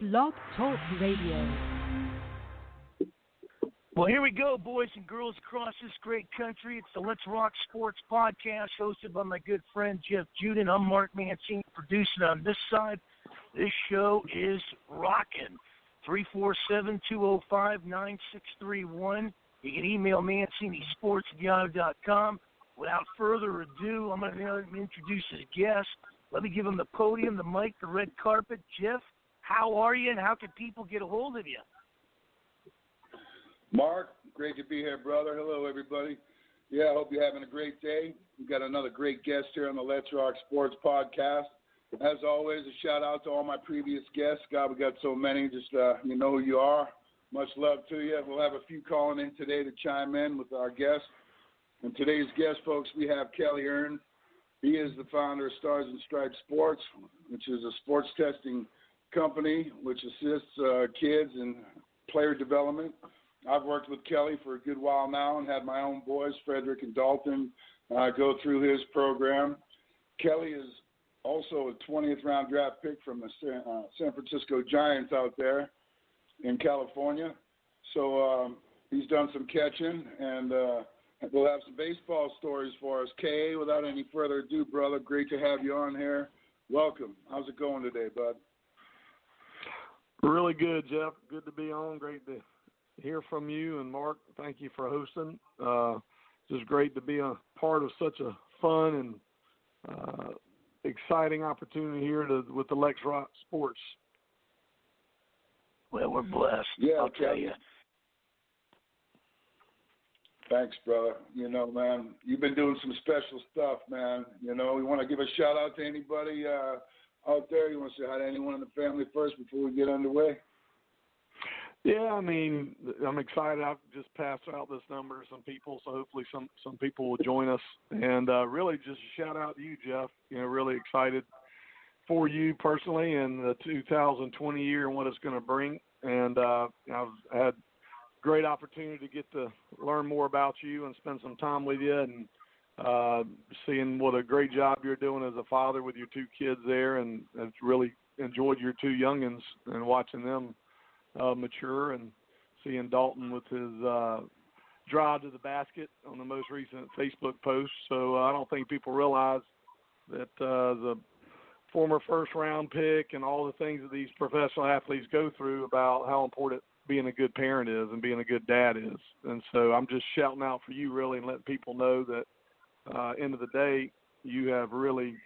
Blog Talk Radio. Well, here we go, boys and girls across this great country. It's the Let's Rock Sports podcast hosted by my good friend Jeff Juden. I'm Mark Mancini, producing on this side. This show is rocking. 347-205-9631. You can email mancinisports@yahoo.com. Without further ado, I'm going to introduce his guest. Let me give him the podium, the mic, the red carpet. Jeff, how are you, and how can people get a hold of you? Mark, great to be here, brother. Hello, everybody. Yeah, I hope you're having a great day. We've got another great guest here on the Let's Rock Sports podcast. As always, a shout-out to all my previous guests. God, we got so many. Just, you know who you are. Much love to you. We'll have a few calling in today to chime in with our guests. And today's guest, folks, we have Kelly Earn. He is the founder of Stars and Stripes Sports, which is a sports testing company which assists kids in player development. I've worked with Kelly for a good while now and had my own boys, Frederick and Dalton, go through his program. Kelly is also a 20th round draft pick from the San Francisco Giants out there in California. So he's done some catching, and we'll have some baseball stories for us. K.A., without any further ado, brother, great to have you on here. Welcome. How's it going today, bud? Really good, Jeff. Good to be on. Great to hear from you, and Mark, thank you for hosting. Just great to be a part of such a fun and exciting opportunity here with the Let's Rock Sports. Well, we're blessed, I'll tell you. Thanks, brother. You know, man, you've been doing some special stuff, man. You know, we want to give a shout-out to anybody out there. You want to say hi to anyone in the family first before we get underway? Yeah, I mean, I'm excited. I've just passed out this number to some people, so hopefully some people will join us. And really just a shout-out to you, Jeff. You know, really excited for you personally and the 2020 year and what it's going to bring. And I've had great opportunity to get to learn more about you and spend some time with you and seeing what a great job you're doing as a father with your two kids there, and I've really enjoyed your two youngins and watching them mature, and seeing Dalton with his drive to the basket on the most recent Facebook post. So I don't think people realize that the former first-round pick and all the things that these professional athletes go through about how important being a good parent is and being a good dad is. And so I'm just shouting out for you, really, and letting people know that end of the day, you have really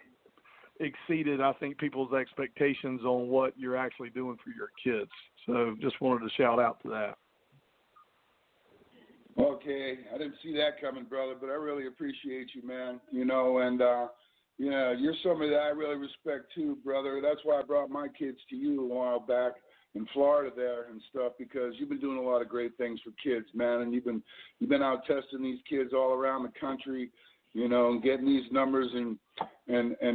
exceeded, I think, people's expectations on what you're actually doing for your kids. So just wanted to shout out to that. Okay, I didn't see that coming, brother, but I really appreciate you, man. You know, and you're somebody that I really respect too, brother. That's why I brought my kids to you a while back in Florida there and stuff, because you've been doing a lot of great things for kids, man, and you've been out testing these kids all around the country, you know, and getting these numbers and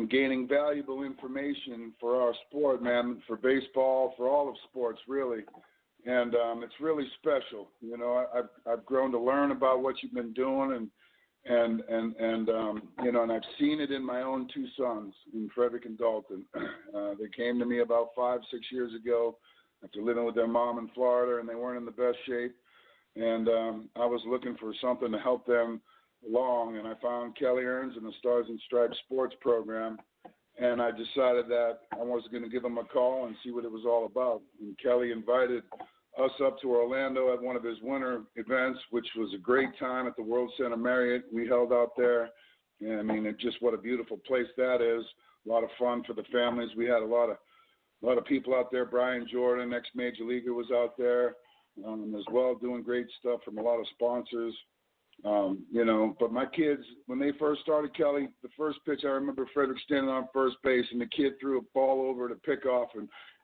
gaining valuable information for our sport, man, for baseball, for all of sports, really. And it's really special. You know, I've grown to learn about what you've been doing, and you know, and I've seen it in my own two sons, in Frederick and Dalton. They came to me about 5-6 years ago after living with their mom in Florida, and they weren't in the best shape. And I was looking for something to help them along, and I found Kelly Earns and the Stars and Stripes Sports program, and I decided that I was going to give them a call and see what it was all about. And Kelly invited us up to Orlando at one of his winter events, which was a great time at the World Center Marriott. We held out there, and I mean, just what a beautiful place that is. A lot of fun for the families. We had a lot of people out there. Brian Juden, ex-major leaguer, was out there as well, doing great stuff from a lot of sponsors. You know, but my kids, when they first started, Kelly, the first pitch, I remember Frederick standing on first base, and the kid threw a ball over to pick off,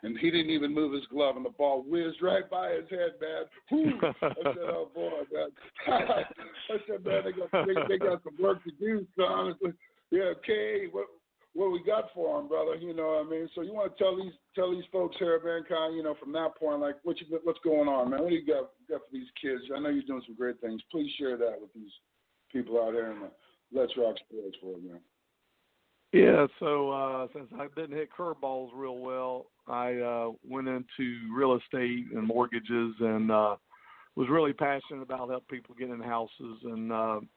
and he didn't even move his glove, and the ball whizzed right by his head, man. Whew. I said, oh, boy, man. I said, man, they got some work to do, son. Yeah, okay, what we got for them, brother, you know what I mean? So you want to tell these folks here, man, kind of, you know, from that point, like, what's going on, man? What do you got for these kids? I know you're doing some great things. Please share that with these people out there in the Let's Rock Sports world, man. Yeah, so since I didn't hit curveballs real well, I went into real estate and mortgages and was really passionate about helping people get in houses and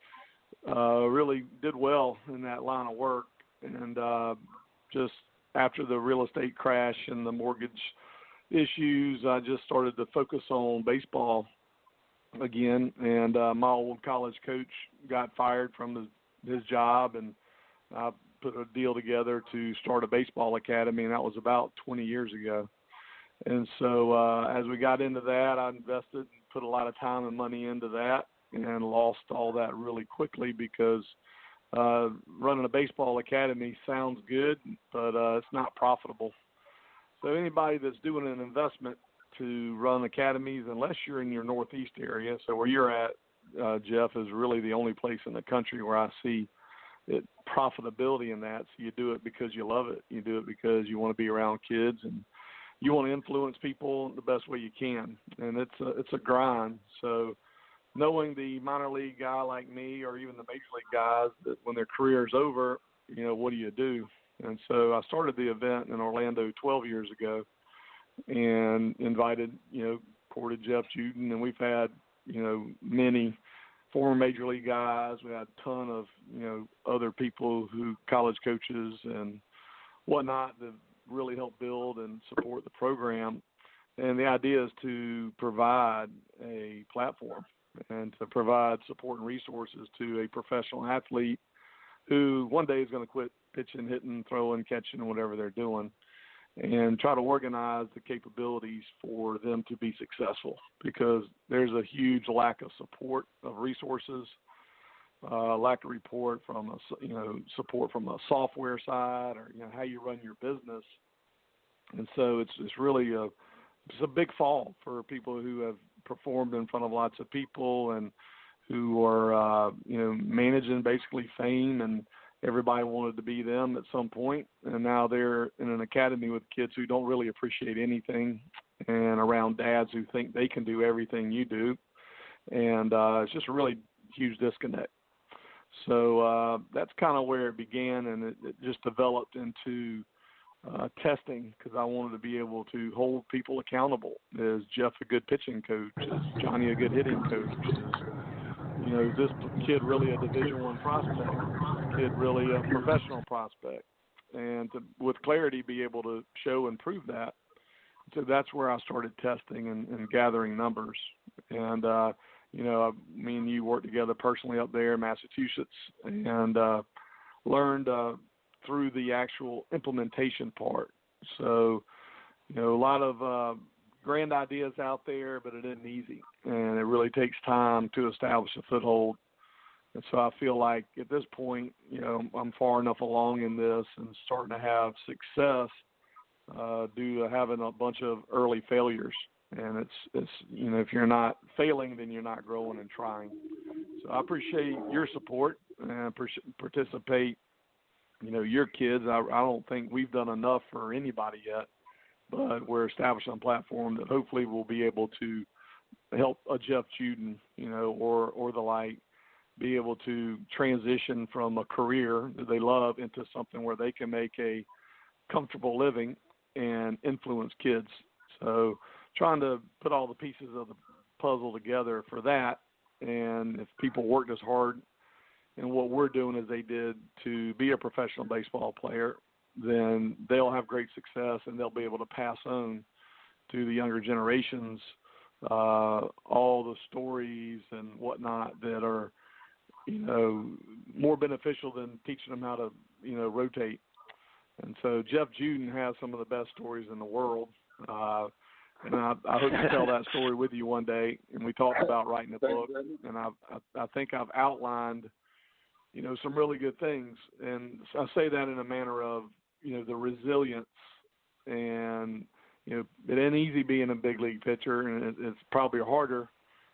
really did well in that line of work. And just after the real estate crash and the mortgage issues, I just started to focus on baseball again. And my old college coach got fired from his job, and I put a deal together to start a baseball academy, and that was about 20 years ago. And so as we got into that, I invested and put a lot of time and money into that and lost all that really quickly because running a baseball academy sounds good, but it's not profitable. So anybody that's doing an investment to run academies, unless you're in your Northeast area, so where you're at, Jeff, is really the only place in the country where I see profitability in that. So you do it because you love it. You do it because you want to be around kids and you want to influence people the best way you can. And it's a grind. So knowing the minor league guy like me or even the major league guys that when their career's over, what do you do? And so I started the event in Orlando 12 years ago and invited, courted Jeff Juden, and we've had, many former major league guys. We had a ton of, other people college coaches and whatnot that really help build and support the program. And the idea is to provide a platform and to provide support and resources to a professional athlete who one day is going to quit pitching, hitting, throwing, catching, and whatever they're doing, and try to organize the capabilities for them to be successful, because there's a huge lack of support of resources, lack of support from a software side or how you run your business. And so it's really it's a big fall for people who have performed in front of lots of people and who are managing basically fame, and everybody wanted to be them at some point, and now they're in an academy with kids who don't really appreciate anything and around dads who think they can do everything you do, and it's just a really huge disconnect. So that's kind of where it began, and it just developed into testing, because I wanted to be able to hold people accountable. Is Jeff a good pitching coach? Is Johnny a good hitting coach? Is this kid really a Division I prospect? Kid really a professional prospect? And with clarity, be able to show and prove that. So that's where I started testing and gathering numbers. And, me and you worked together personally up there in Massachusetts and learned through the actual implementation part. So, a lot of grand ideas out there, but it isn't easy, and it really takes time to establish a foothold. And so I feel like at this point, I'm far enough along in this and starting to have success due to having a bunch of early failures. And it's if you're not failing, then you're not growing and trying. So I appreciate your support and participate. Your kids. I don't think we've done enough for anybody yet, but we're establishing a platform that hopefully will be able to help a Jeff Juden, or the like, be able to transition from a career that they love into something where they can make a comfortable living and influence kids. So trying to put all the pieces of the puzzle together for that. And if people worked as hard in what we're doing as they did to be a professional baseball player, then they'll have great success, and they'll be able to pass on to the younger generations all the stories and whatnot that are, more beneficial than teaching them how to, rotate. And so Jeff Juden has some of the best stories in the world. And I hope to tell that story with you one day. And we talked about writing a book, and I think I've outlined, some really good things. And I say that in a manner of, the resilience, and, it ain't easy being a big league pitcher, and it's probably harder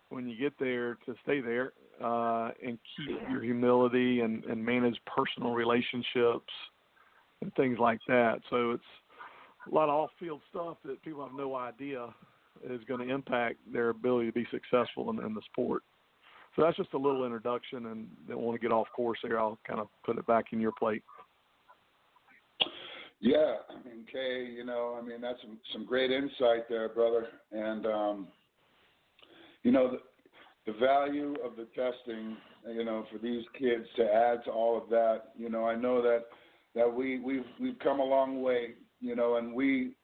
when you get there to stay there and keep your humility and manage personal relationships and things like that. So it's a lot of off-field stuff that people have no idea is going to impact their ability to be successful in the sport. So that's just a little introduction, and don't want to get off course there. I'll kind of put it back in your plate. Yeah, I mean, Kay, that's some great insight there, brother. And, the value of the testing, for these kids to add to all of that, I know that we've come a long way, and we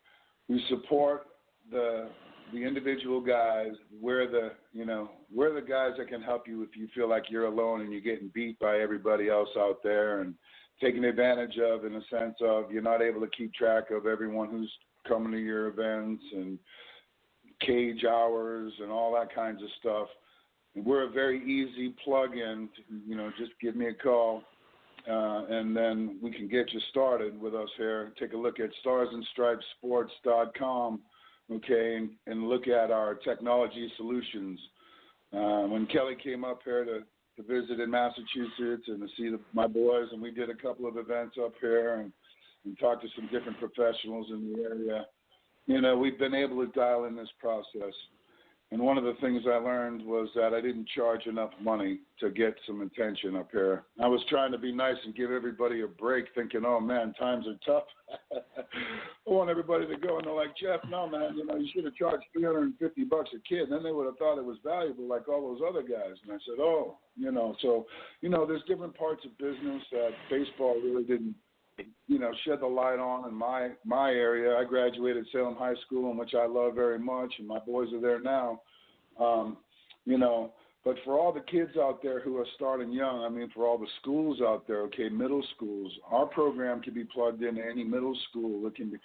support the individual guys. We're the guys that can help you if you feel like you're alone and you're getting beat by everybody else out there and taken advantage of, in a sense of you're not able to keep track of everyone who's coming to your events and cage hours and all that kinds of stuff. And we're a very easy plug-in. Just give me a call, and then we can get you started with us here. Take a look at starsandstripesports.com, okay, and look at our technology solutions. When Kelly came up here to visit in Massachusetts and to see my boys, and we did a couple of events up here and talked to some different professionals in the area. We've been able to dial in this process. And one of the things I learned was that I didn't charge enough money to get some attention up here. I was trying to be nice and give everybody a break, thinking, oh, man, times are tough. I want everybody to go, and they're like, Jeff, no, man, you should have charged $350 a kid. And then they would have thought it was valuable like all those other guys. And I said, so, there's different parts of business that baseball really didn't, shed the light on in my area. I graduated Salem High School, in which I love very much, and my boys are there now. But for all the kids out there who are starting young, for all the schools out there, okay, middle schools, our program can be plugged into any middle school. It can be,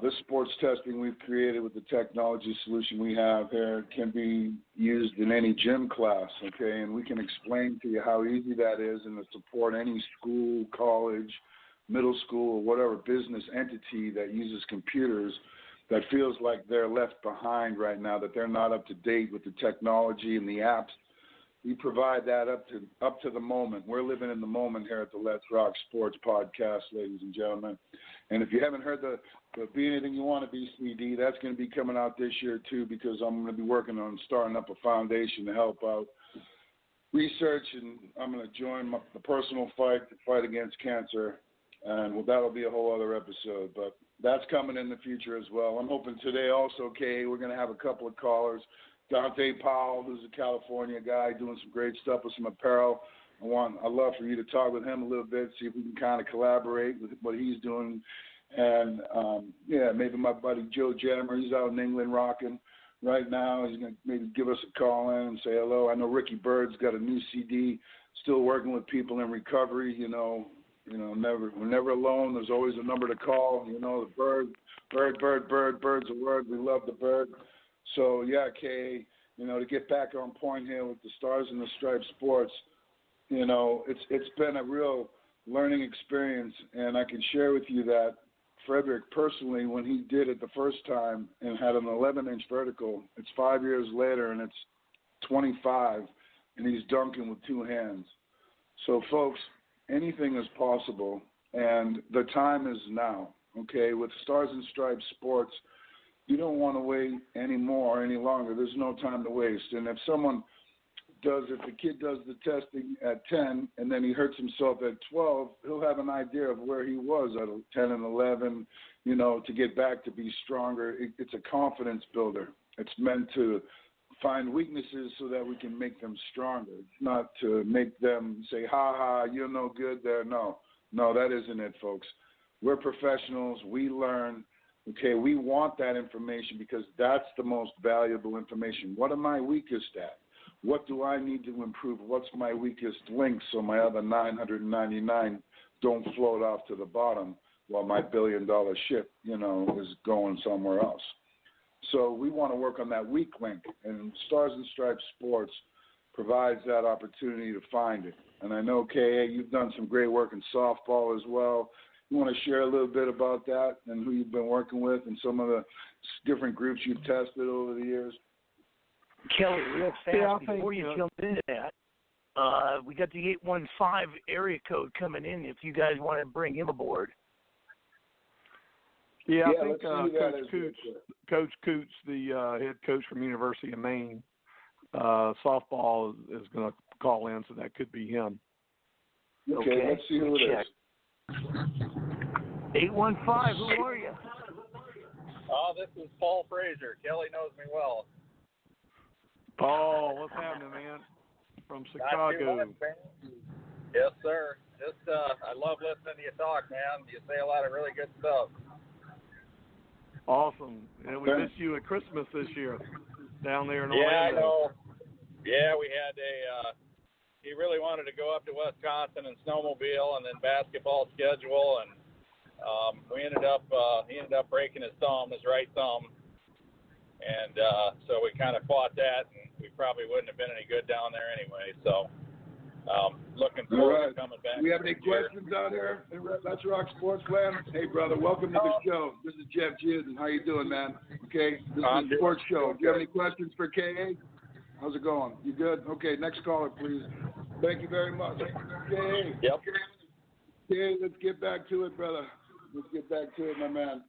this sports testing we've created with the technology solution we have here can be used in any gym class, okay? And we can explain to you how easy that is and to support any school, college, middle school, or whatever business entity that uses computers that feels like they're left behind right now, that they're not up to date with the technology and the apps. We provide that up to the moment. We're living in the moment here at the Let's Rock Sports Podcast, ladies and gentlemen. And if you haven't heard the Be Anything You Want to Be CD, that's going to be coming out this year too, because I'm going to be working on starting up a foundation to help out research, and I'm going to join the personal fight to fight against cancer. And that'll be a whole other episode, but that's coming in the future as well. I'm hoping today also, Kay, we're going to have a couple of callers. Dante Powell, who's a California guy doing some great stuff with some apparel. I'd love for you to talk with him a little bit, see if we can kind of collaborate with what he's doing. And, maybe my buddy Joe Jammer, he's out in England rocking right now. He's going to maybe give us a call in and say hello. I know Ricky Bird's got a new CD, still working with people in recovery, we're never alone. There's always a number to call. The bird's a word. We love the bird. So, yeah, Kay, to get back on point here with the Stars and the Stripes Sports, it's been a real learning experience. And I can share with you that Frederick, personally, when he did it the first time and had an 11-inch vertical, it's 5 years later and it's 25, and he's dunking with two hands. So, folks, anything is possible, and the time is now, okay? With Stars and Stripes Sports, you don't want to wait any longer. There's no time to waste. And if the kid does the testing at 10 and then he hurts himself at 12, he'll have an idea of where he was at 10 and 11, to get back to be stronger. It's a confidence builder. It's meant to find weaknesses so that we can make them stronger. It's not to make them say, ha, you're no good there. No, that isn't it, folks. We're professionals. We learn. Okay, we want that information because that's the most valuable information. What am I weakest at? What do I need to improve? What's my weakest link so my other 999 don't float off to the bottom while my billion-dollar ship, is going somewhere else? So we want to work on that weak link, and Stars and Stripes Sports provides that opportunity to find it. And I know, K.A., you've done some great work in softball as well. You want to share a little bit about that and who you've been working with and some of the different groups you've tested over the years? Kelly, real fast, before you jump into that, we got the 815 area code coming in if you guys want to bring him aboard. Yeah, I think Coach Coots, the head coach from University of Maine, softball is going to call in, so that could be him. Okay, let's see who it is. 815, who are you? This is Paul Frazier. Kelly knows me well. Paul, what's happening, man? From Chicago. Not too much, man. Yes, sir. Just, I love listening to you talk, man. You say a lot of really good stuff. Awesome. And we missed you at Christmas this year down there in Orlando. Yeah, I know. Yeah, we had he really wanted to go up to Wisconsin and snowmobile and then basketball schedule, and he ended up breaking his right thumb. And so we kind of fought that, and we probably wouldn't have been any good down there anyway. So looking forward to coming back. Do we have any questions out here in Let's Rock Sports Land? Hey, brother, welcome to the show. This is Jeff Juden. How you doing, man? Okay, this is a sports show. Do you have any questions for KA? How's it going? You good? Okay, next caller, please. Thank you very much. KA. Yep. KA, let's get back to it, brother. Let's get back to it, my man.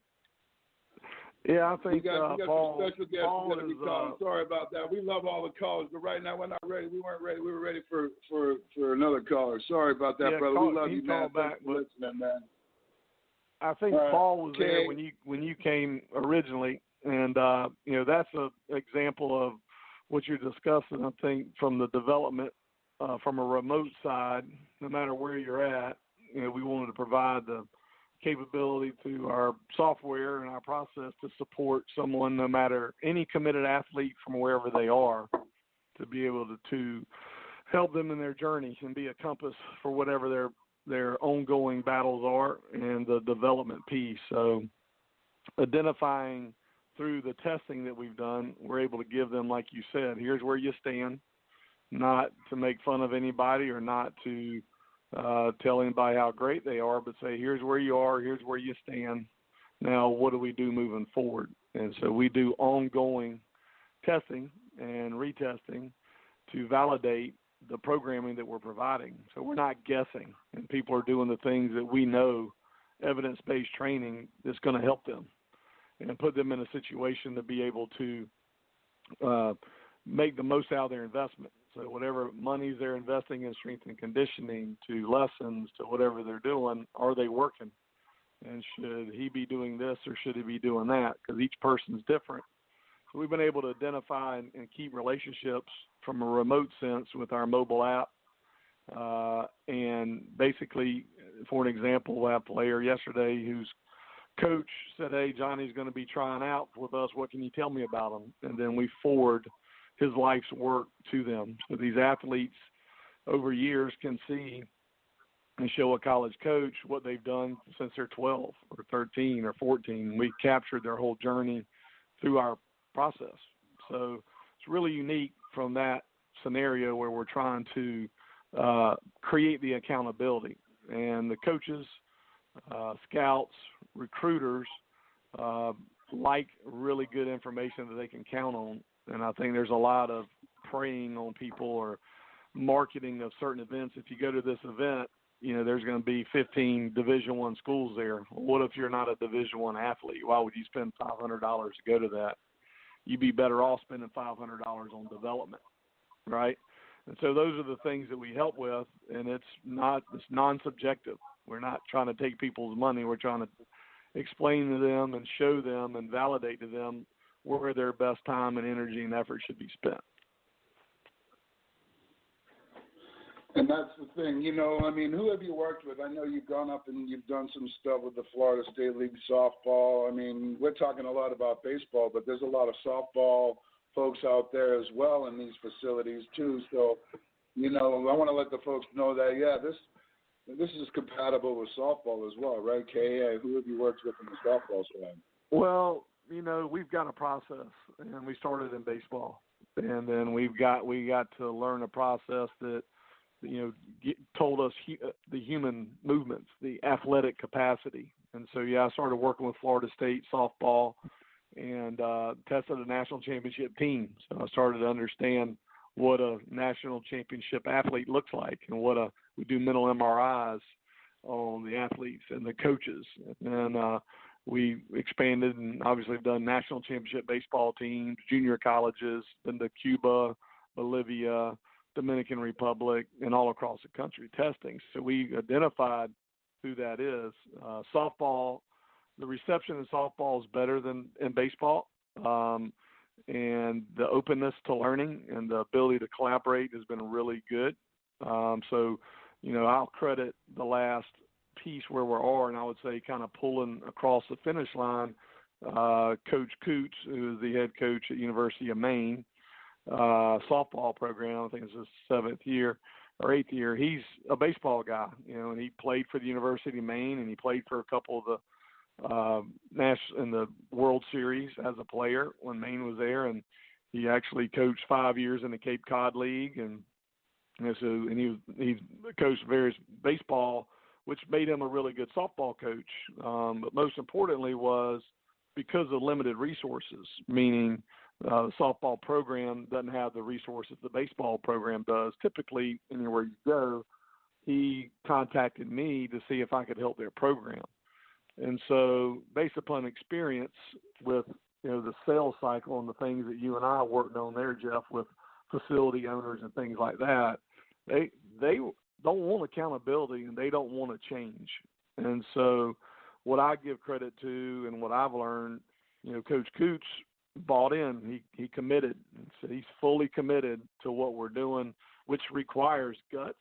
Yeah, I think we got Paul, some special guests Paul going to be calling. Sorry about that. We love all the callers, but right now we're not ready. We weren't ready. We were ready for another caller. Sorry about that, brother. We love you, man. Thanks for listening, man. I think Paul was there when you came originally, and that's an example of what you're discussing. I think from the development from a remote side, no matter where you're at, we wanted to provide the capability to our software and our process to support someone, no matter any committed athlete from wherever they are, to be able to help them in their journey and be a compass for whatever their ongoing battles are and the development piece. So identifying through the testing that we've done, we're able to give them, like you said, here's where you stand, not to make fun of anybody or not to tell anybody how great they are, but say, here's where you are, here's where you stand. Now, what do we do moving forward? And so we do ongoing testing and retesting to validate the programming that we're providing. So we're not guessing, and people are doing the things that we know, evidence-based training, is going to help them and put them in a situation to be able to make the most out of their investment. So whatever monies they're investing in strength and conditioning, to lessons, to whatever they're doing, are they working? And should he be doing this or should he be doing that? Because each person's different. So we've been able to identify and keep relationships from a remote sense with our mobile app. And basically, for an example, we have a player yesterday whose coach said, hey, Johnny's going to be trying out with us. What can you tell me about him? And then we forward his life's work to them. So these athletes over years can see and show a college coach what they've done since they're 12 or 13 or 14. We captured their whole journey through our process. So it's really unique from that scenario where we're trying to create the accountability. And the coaches, scouts, recruiters like really good information that they can count on. And I think there's a lot of preying on people or marketing of certain events. If you go to this event, there's going to be 15 Division I schools there. What if you're not a Division I athlete? Why would you spend $500 to go to that? You'd be better off spending $500 on development, right? And so those are the things that we help with, and it's non-subjective. We're not trying to take people's money. We're trying to explain to them and show them and validate to them where their best time and energy and effort should be spent. And that's the thing, who have you worked with? I know you've gone up and you've done some stuff with the Florida State League softball. We're talking a lot about baseball, but there's a lot of softball folks out there as well in these facilities too. So, I want to let the folks know that, this is compatible with softball as well, right? KA, who have you worked with in the softball side? Well, we've got a process, and we started in baseball, and then we got to learn a process that, told us the human movements, the athletic capacity. And so, I started working with Florida State softball and tested a national championship team. So I started to understand what a national championship athlete looks like, and we do mental MRIs on the athletes and the coaches. And we expanded and obviously have done national championship baseball teams, junior colleges, been to Cuba, Bolivia, Dominican Republic, and all across the country testing. So we identified who that is. Softball, the reception in softball is better than in baseball. And the openness to learning and the ability to collaborate has been really good. So, I'll credit the last piece where we are, and I would say kind of pulling across the finish line, Coach Coots, who is the head coach at University of Maine, softball program. I think it's his 7th year or 8th year. He's a baseball guy, and he played for the University of Maine, and he played for a couple of the in the World Series as a player when Maine was there, and he actually coached 5 years in the Cape Cod League, and he coached various baseball, which made him a really good softball coach. But most importantly was because of limited resources, meaning the softball program doesn't have the resources the baseball program does. Typically, anywhere you go, he contacted me to see if I could help their program. And so based upon experience with, the sales cycle and the things that you and I worked on there, Jeff, with facility owners and things like that, they don't want accountability and they don't want to change. And so what I give credit to and what I've learned, Coach Coots bought in. He committed. So he's fully committed to what we're doing, which requires guts,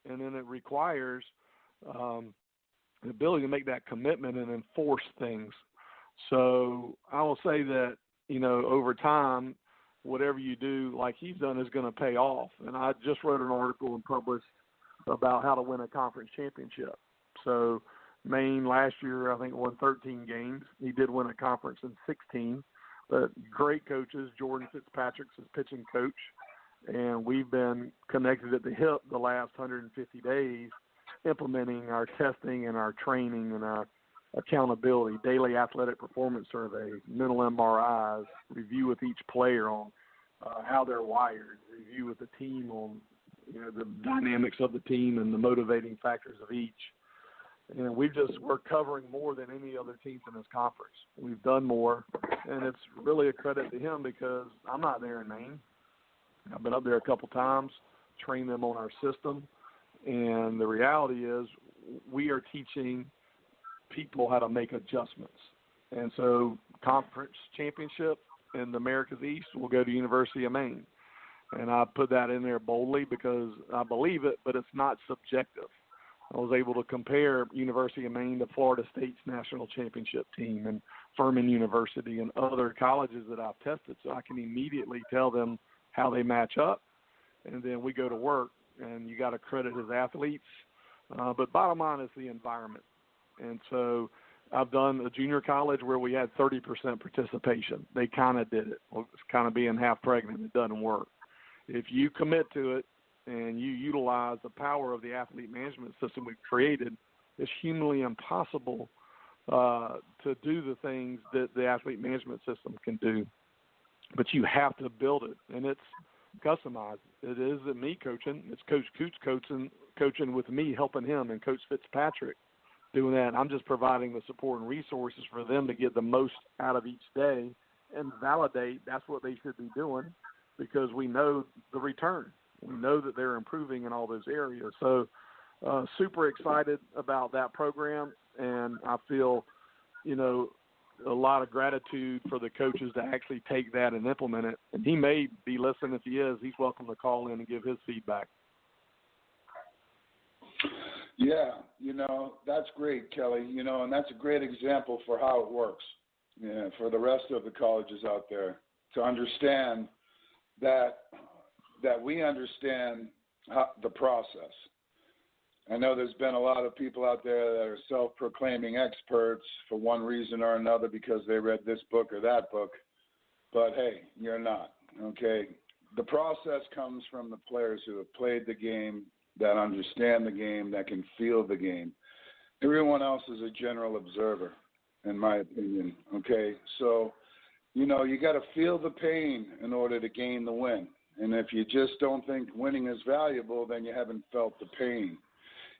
and then it requires the ability to make that commitment and enforce things. So I will say that, over time, whatever you do like he's done is going to pay off. And I just wrote an article and published about how to win a conference championship. So Maine last year, I think, won 13 games. He did win a conference in 16. But great coaches. Jordan Fitzpatrick's his pitching coach. And we've been connected at the hip the last 150 days, implementing our testing and our training and our accountability, daily athletic performance surveys, mental MRIs, review with each player on how they're wired, review with the team on the dynamics of the team and the motivating factors of each. And we're covering more than any other teams in this conference. We've done more, and it's really a credit to him because I'm not there in Maine. I've been up there a couple times, trained them on our system. And the reality is we are teaching people how to make adjustments. And so conference championship in the Americas East will go to University of Maine. And I put that in there boldly because I believe it, but it's not subjective. I was able to compare University of Maine to Florida State's national championship team and Furman University and other colleges that I've tested, so I can immediately tell them how they match up. And then we go to work. And you got to credit his athletes. But bottom line is the environment. And so I've done a junior college where we had 30% participation. They kind of did it. Well, it's kind of being half pregnant. It doesn't work. If you commit to it and you utilize the power of the athlete management system we've created, it's humanly impossible to do the things that the athlete management system can do. But you have to build it, and it's customized. It isn't me coaching. It's Coach Coots coaching with me, helping him, and Coach Fitzpatrick doing that. I'm just providing the support and resources for them to get the most out of each day and validate that's what they should be doing because we know the return. We know that they're improving in all those areas. So super excited about that program, and I feel, a lot of gratitude for the coaches to actually take that and implement it. And he may be listening. If he is, he's welcome to call in and give his feedback. Yeah, that's great, Kelly, and that's a great example for how it works, for the rest of the colleges out there to understand that we understand the process. I know there's been a lot of people out there that are self-proclaiming experts for one reason or another because they read this book or that book. But, hey, you're not, okay? The process comes from the players who have played the game, that understand the game, that can feel the game. Everyone else is a general observer, in my opinion, okay? So, you got to feel the pain in order to gain the win. And if you just don't think winning is valuable, then you haven't felt the pain.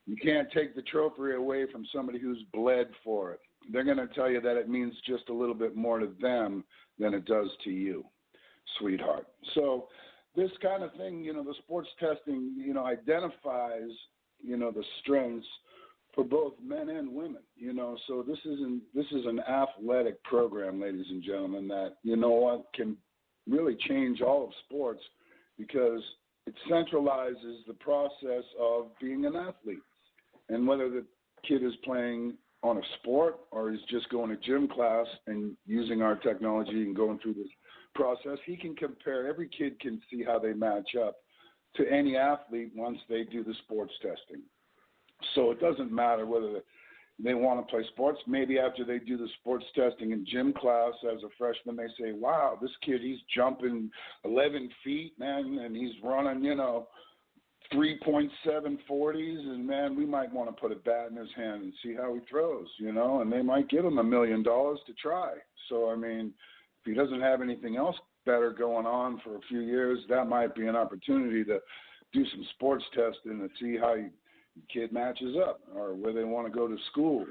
You can't take the trophy away from somebody who's bled for it. They're going to tell you that it means just a little bit more to them than it does to you, sweetheart. So this kind of thing, the sports testing, identifies, the strengths for both men and women, So this is an athletic program, ladies and gentlemen, that can really change all of sports because it centralizes the process of being an athlete. And whether the kid is playing on a sport or is just going to gym class and using our technology and going through this process, he can compare. Every kid can see how they match up to any athlete once they do the sports testing. So it doesn't matter whether they want to play sports. Maybe after they do the sports testing in gym class as a freshman, they say, wow, this kid, he's jumping 11 feet, man, and he's running, 3.7 40s, and, man, we might want to put a bat in his hand and see how he throws, and they might give him $1 million to try. So, I mean, if he doesn't have anything else better going on for a few years, that might be an opportunity to do some sports testing and see how the kid matches up or where they want to go to school.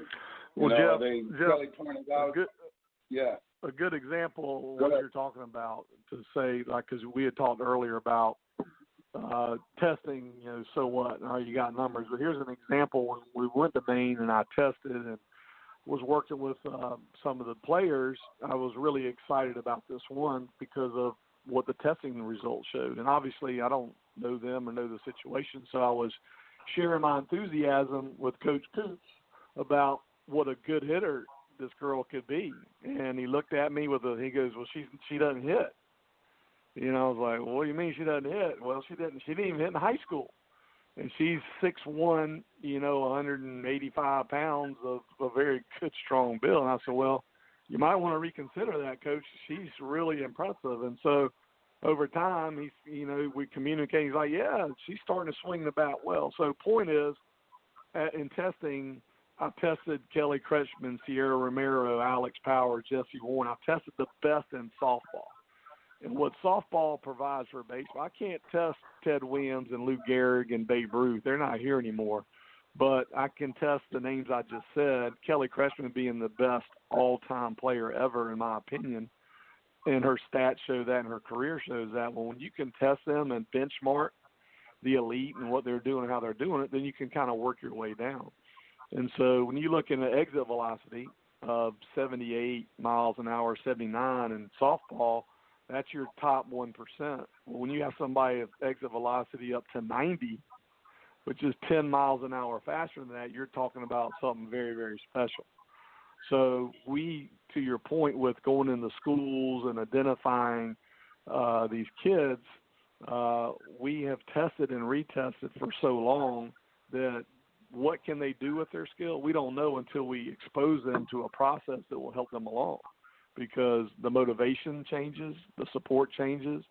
Well, Jeff, Kelly pointed out, a good example of what you're talking about, to say, like, because we had talked earlier about testing, so what? You got numbers. But here's an example. When we went to Maine and I tested and was working with some of the players, I was really excited about this one because of what the testing results showed. And obviously I don't know them or know the situation, so I was sharing my enthusiasm with Coach Coots about what a good hitter this girl could be. And he looked at me he goes, well, she doesn't hit. I was like, well, what do you mean she doesn't hit? Well, she didn't even hit in high school. And she's 6'1", 185 pounds of a very good, strong build. And I said, well, you might want to reconsider that, Coach. She's really impressive. And so over time, we communicate. He's like, yeah, she's starting to swing the bat well. So point is, in testing, I tested Kelly Kretschmann, Sierra Romero, Alex Power, Jesse Warren. I tested the best in softball. And what softball provides for baseball, I can't test Ted Williams and Lou Gehrig and Babe Ruth. They're not here anymore. But I can test the names I just said, Kelly Kretschmann being the best all-time player ever, in my opinion. And her stats show that and her career shows that. Well, when you can test them and benchmark the elite and what they're doing and how they're doing it, then you can kind of work your way down. And so when you look in the exit velocity of 78 miles an hour, 79 in softball, that's your top 1%. When you have somebody with exit velocity up to 90, which is 10 miles an hour faster than that, you're talking about something very, very special. So we, to your point with going into schools and identifying these kids, we have tested and retested for so long that what can they do with their skill? We don't know until we expose them to a process that will help them along, because the motivation changes, the support changes.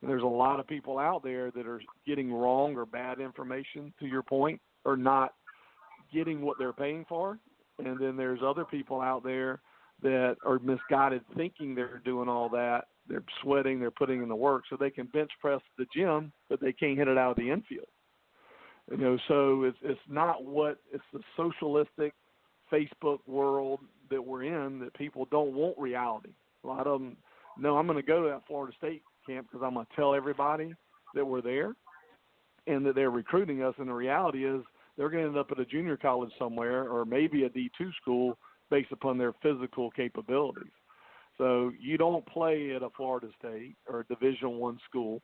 And there's a lot of people out there that are getting wrong or bad information, to your point, or not getting what they're paying for. And then there's other people out there that are misguided, thinking they're doing all that. They're sweating, they're putting in the work, so they can bench press the gym, but they can't hit it out of the infield. So it's not it's the socialistic Facebook world that we're in, that people don't want reality. A lot of them, no, I'm going to go to that Florida State camp because I'm going to tell everybody that we're there and that they're recruiting us. And the reality is they're going to end up at a junior college somewhere, or maybe a D2 school, based upon their physical capabilities. So you don't play at a Florida State or a Division I school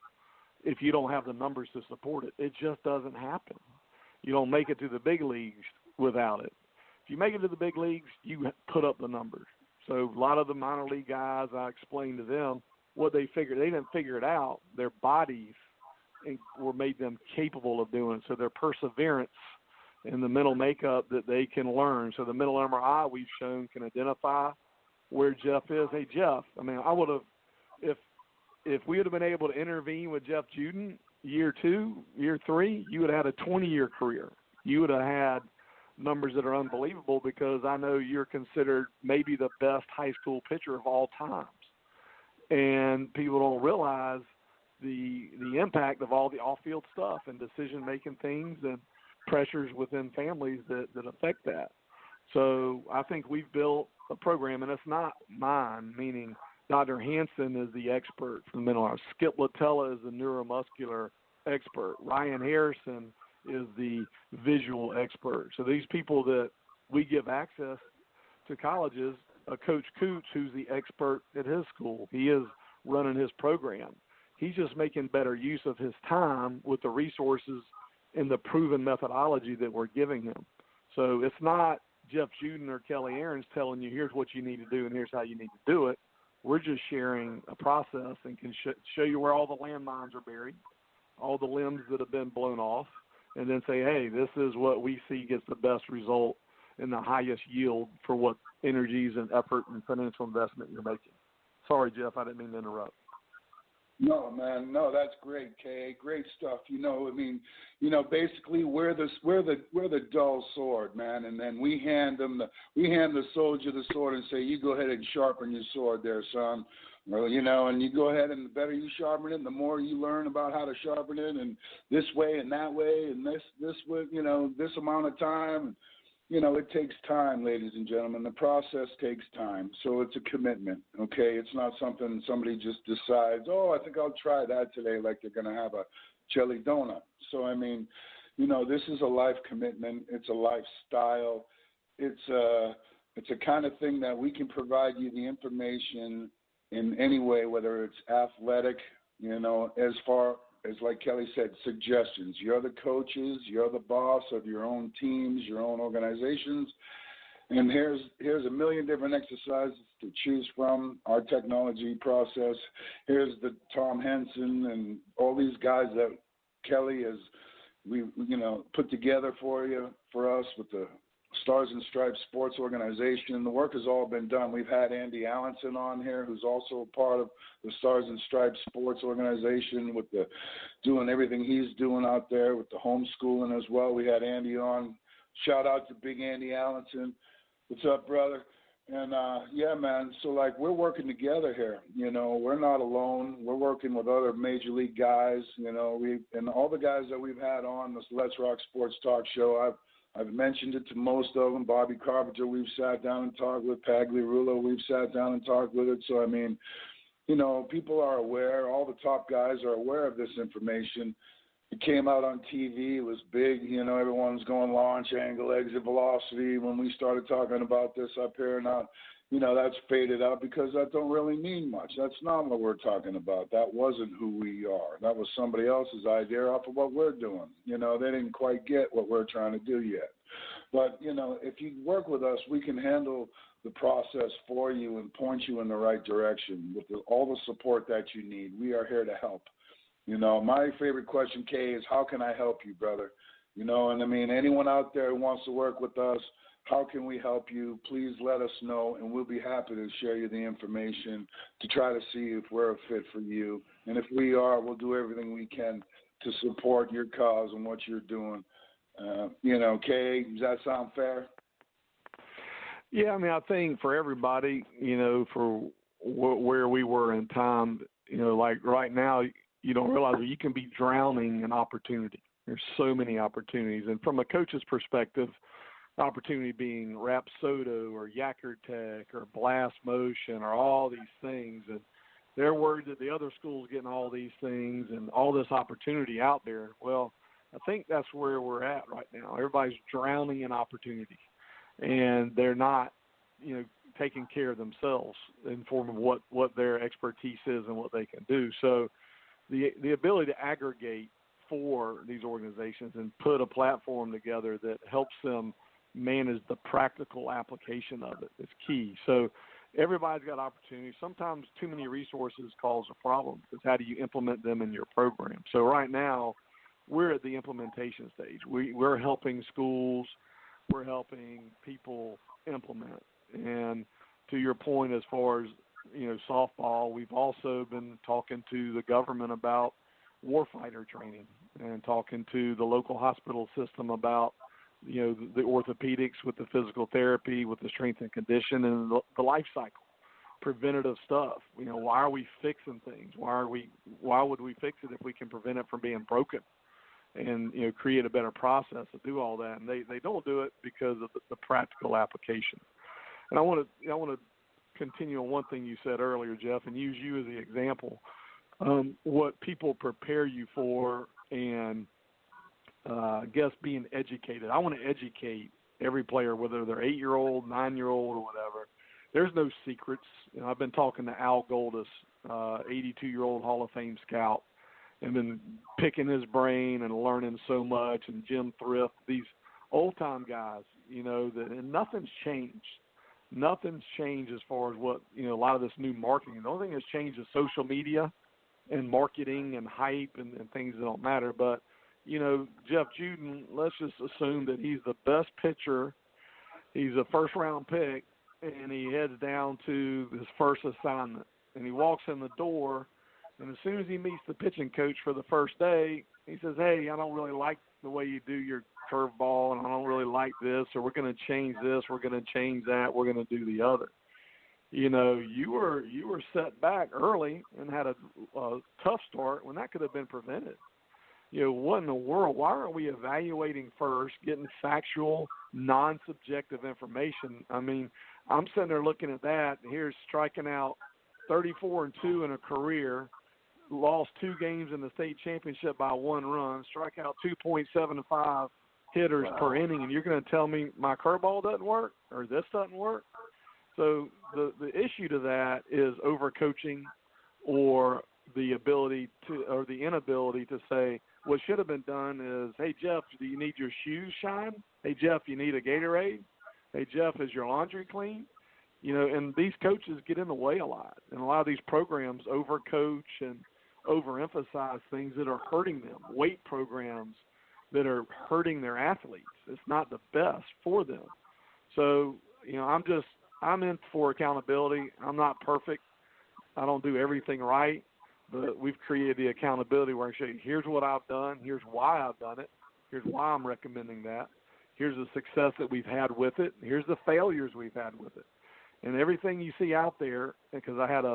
if you don't have the numbers to support it. It just doesn't happen. You don't make it to the big leagues without it. If you make it to the big leagues, you put up the numbers. So a lot of the minor league guys, I explained to them what they figured. They didn't figure it out. Their bodies were made them capable of doing it. So their perseverance and the mental makeup that they can learn. So the mental MRI we've shown can identify where Jeff is. Hey, Jeff, I mean, I would have, if we would have been able to intervene with Jeff Juden year 2, year 3, you would have had a 20-year career. You would have had numbers that are unbelievable, because I know you're considered maybe the best high school pitcher of all times. And people don't realize the impact of all the off-field stuff and decision-making things and pressures within families that affect that. So I think we've built a program, and it's not mine, meaning Dr. Hansen is the expert for the mental health. Skip Latella is the neuromuscular expert. Ryan Harrison is the visual expert. So these people that we give access to colleges, Coach Coots, who's the expert at his school, he is running his program. He's just making better use of his time with the resources and the proven methodology that we're giving him. So it's not Jeff Juden or Kelly Aarons telling you, here's what you need to do and here's how you need to do it. We're just sharing a process and can show you where all the landmines are buried, all the limbs that have been blown off, and then say, hey, this is what we see gets the best result and the highest yield for what energies and effort and financial investment you're making. Sorry, Jeff, I didn't mean to interrupt. No, man, no, that's great, Kay. Great stuff. Basically we're the dull sword, man, and then we hand the soldier the sword and say, you go ahead and sharpen your sword there, son. Well, and you go ahead, and the better you sharpen it, the more you learn about how to sharpen it, and this way and that way, and this way, this amount of time. It takes time, ladies and gentlemen. The process takes time. So it's a commitment, okay? It's not something somebody just decides, I think I'll try that today, like they're going to have a jelly donut. So, this is a life commitment. It's a lifestyle. It's a kind of thing that we can provide you the information in any way, whether it's athletic, as far as, like Kelly said, suggestions. You're the coaches, you're the boss of your own teams, your own organizations, and here's a million different exercises to choose from. Our technology process. Here's the Tom Henson and all these guys that Kelly has put together for us with the Stars and Stripes Sports Organization. The work has all been done. We've had Andy Allenson on here, who's also a part of the Stars and Stripes Sports Organization with doing everything he's doing out there with the homeschooling as well. We had Andy on. Shout out to Big Andy Allenson. What's up, brother? And, man, so, we're working together here. We're not alone. We're working with other major league guys, and all the guys that we've had on this Let's Rock Sports Talk show, I've mentioned it to most of them. Bobby Carpenter, we've sat down and talked with. Pagliarulo, we've sat down and talked with it. So, people are aware. All the top guys are aware of this information. It came out on TV. It was big. Everyone's going launch angle, exit velocity when we started talking about this up here. Now, that's faded out because that don't really mean much. That's not what we're talking about. That wasn't who we are. That was somebody else's idea off of what we're doing. They didn't quite get what we're trying to do yet. But, if you work with us, we can handle the process for you and point you in the right direction with all the support that you need. We are here to help. My favorite question, Kay, is how can I help you, brother? Anyone out there who wants to work with us, how can we help you? Please let us know, and we'll be happy to share you the information to try to see if we're a fit for you. And if we are, we'll do everything we can to support your cause and what you're doing. Kay, does that sound fair? Yeah, I think for everybody, for where we were in time, like right now, you don't realize that you can be drowning in opportunity. There's so many opportunities. And from a coach's perspective, opportunity being Rapsodo or Yakkertech or Blast Motion or all these things. And they're worried that the other school's getting all these things and all this opportunity out there. Well, I think that's where we're at right now. Everybody's drowning in opportunity, and they're not, taking care of themselves in form of what their expertise is and what they can do. So the ability to aggregate for these organizations and put a platform together that helps them manage the practical application of it is key. So everybody's got opportunities. Sometimes too many resources cause a problem because how do you implement them in your program? So right now we're at the implementation stage. We're helping schools. We're helping people implement. And to your point, as far as, softball, we've also been talking to the government about warfighter training and talking to the local hospital system about, the orthopedics with the physical therapy, with the strength and condition and the life cycle, preventative stuff. Why are we fixing things? Why would we fix it if we can prevent it from being broken and, create a better process to do all that? And they don't do it because of the practical application. And I want to continue on one thing you said earlier, Jeff, and use you as the example. What people prepare you for and I guess being educated. I want to educate every player, whether they're 8-year-old, 9-year-old, or whatever. There's no secrets. I've been talking to Al Goldis, 82-year-old Hall of Fame scout, and been picking his brain and learning so much, and Jim Thrift, these old-time guys, and nothing's changed. Nothing's changed as far as what, a lot of this new marketing. The only thing that's changed is social media and marketing and hype and things that don't matter. But, Jeff Juden, let's just assume that he's the best pitcher. He's a first-round pick, and he heads down to his first assignment. And he walks in the door, and as soon as he meets the pitching coach for the first day, he says, hey, I don't really like the way you do your curveball, and I don't really like this, or we're going to change this, we're going to change that, we're going to do the other. You were set back early and had a tough start when that could have been prevented. What in the world? Why aren't we evaluating first, getting factual, non-subjective information? I mean, I'm sitting there looking at that, and here's striking out 34-2 in a career, lost 2 games in the state championship by 1 run, strike out 2.75 hitters per inning, and you're going to tell me my curveball doesn't work or this doesn't work? So the issue to that is overcoaching, or the ability to, or the inability to say, what should have been done is, hey, Jeff, do you need your shoes shined? Hey, Jeff, you need a Gatorade? Hey, Jeff, is your laundry clean? And these coaches get in the way a lot. And a lot of these programs overcoach and overemphasize things that are hurting them, weight programs that are hurting their athletes. It's not the best for them. So, I'm in for accountability. I'm not perfect. I don't do everything right. But we've created the accountability where I show you, here's what I've done, here's why I've done it, here's why I'm recommending that, here's the success that we've had with it, here's the failures we've had with it. And everything you see out there, because I had